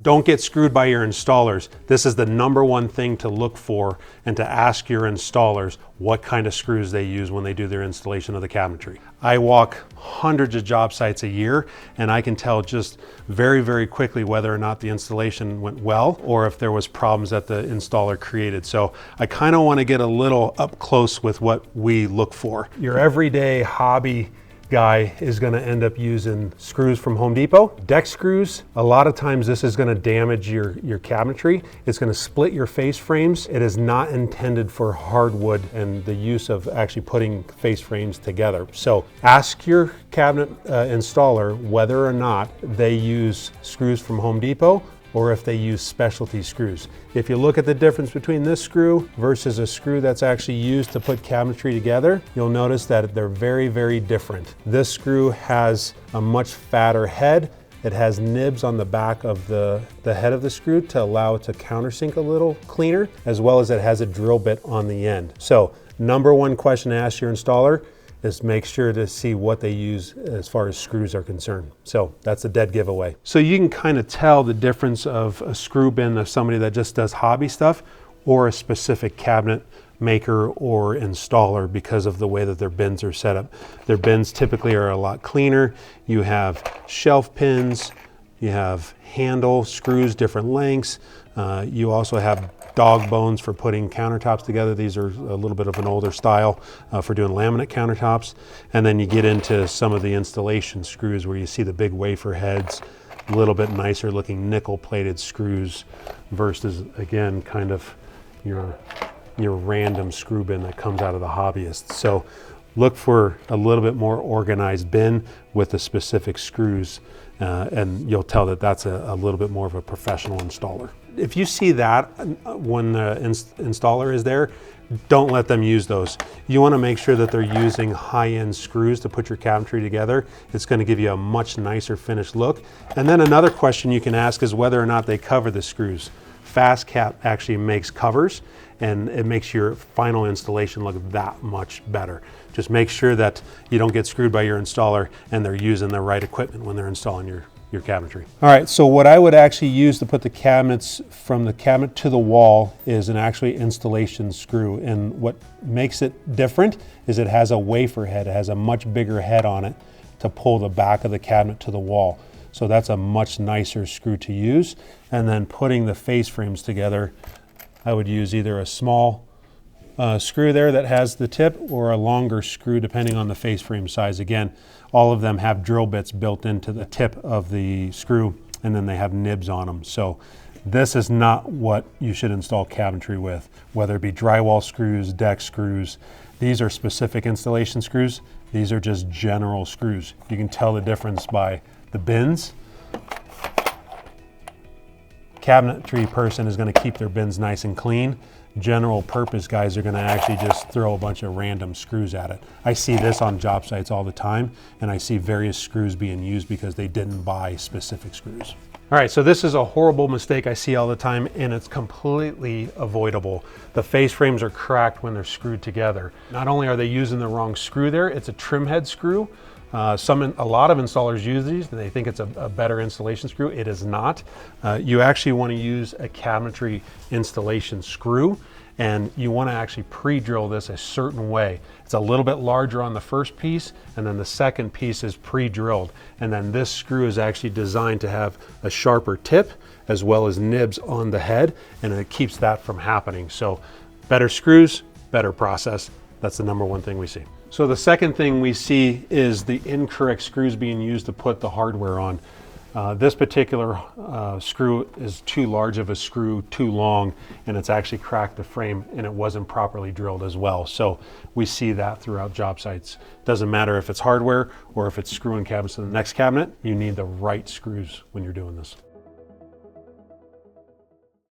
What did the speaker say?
Don't get screwed by your installers. This is the #1 thing to look for, and to ask your installers what kind of screws they use when they do their installation of the cabinetry. I walk hundreds of job sites a year, and I can tell just very, very quickly whether or not the installation went well or if there was problems that the installer created. So I kind of want to get a little up close with what we look for. Your everyday hobby guy is going to end up using screws from Home Depot. Deck screws, a lot of times this is going to damage your cabinetry. It's going to split your face frames. It is not intended for hardwood and the use of actually putting face frames together. So ask your cabinet installer whether or not they use screws from Home Depot or if they use specialty screws. If you look at the difference between this screw versus a screw that's actually used to put cabinetry together, you'll notice that they're very, very different. This screw has a much fatter head. It has nibs on the back of the head of the screw to allow it to countersink a little cleaner, as well as it has a drill bit on the end. So #1 question to ask your installer is make sure to see what they use as far as screws are concerned. So that's a dead giveaway. So you can kind of tell the difference of a screw bin of somebody that just does hobby stuff or a specific cabinet maker or installer because of the way that their bins are set up. Their bins typically are a lot cleaner. You have shelf pins, you have handle screws, different lengths. You also have dog bones for putting countertops together. These are a little bit of an older style for doing laminate countertops. And then you get into some of the installation screws where you see the big wafer heads, a little bit nicer looking nickel plated screws versus, again, kind of your random screw bin that comes out of the hobbyist. So look for a little bit more organized bin with the specific screws, and you'll tell that that's a little bit more of a professional installer. If you see that when the installer is there, don't let them use those. You want to make sure that they're using high-end screws to put your cabinetry together. It's going to give you a much nicer finished look. And then another question you can ask is whether or not they cover the screws. FastCap actually makes covers, and it makes your final installation look that much better. Just make sure that you don't get screwed by your installer and they're using the right equipment when they're installing your cabinetry. All right, so what I would actually use to put the cabinets from the cabinet to the wall is an actually installation screw. And what makes it different is it has a wafer head. It has a much bigger head on it to pull the back of the cabinet to the wall. So that's a much nicer screw to use. And then putting the face frames together, I would use either a small screw there that has the tip or a longer screw depending on the face frame size. Again, all of them have drill bits built into the tip of the screw, and then they have nibs on them. So this is not what you should install cabinetry with, whether it be drywall screws, deck screws. These are specific installation screws. These are just general screws. You can tell the difference by the bins. Cabinetry person is going to keep their bins nice and clean. General purpose guys are going to actually just throw a bunch of random screws at it. I see this on job sites all the time, and I see various screws being used because they didn't buy specific screws. All right, so this is a horrible mistake I see all the time, and it's completely avoidable. The face frames are cracked when they're screwed together. Not only are they using the wrong screw there, it's a trim head screw. A lot of installers use these and they think it's a better installation screw. It is not. You actually want to use a cabinetry installation screw, and you want to actually pre-drill this a certain way. It's a little bit larger on the first piece, and then the second piece is pre-drilled. And then this screw is actually designed to have a sharper tip as well as nibs on the head, and it keeps that from happening. So better screws, better process. That's the #1 thing we see. So the second thing we see is the incorrect screws being used to put the hardware on. This particular screw is too large of a screw, too long, and it's actually cracked the frame, and it wasn't properly drilled as well. So we see that throughout job sites. Doesn't matter if it's hardware or if it's screwing cabinets to the next cabinet, you need the right screws when you're doing this.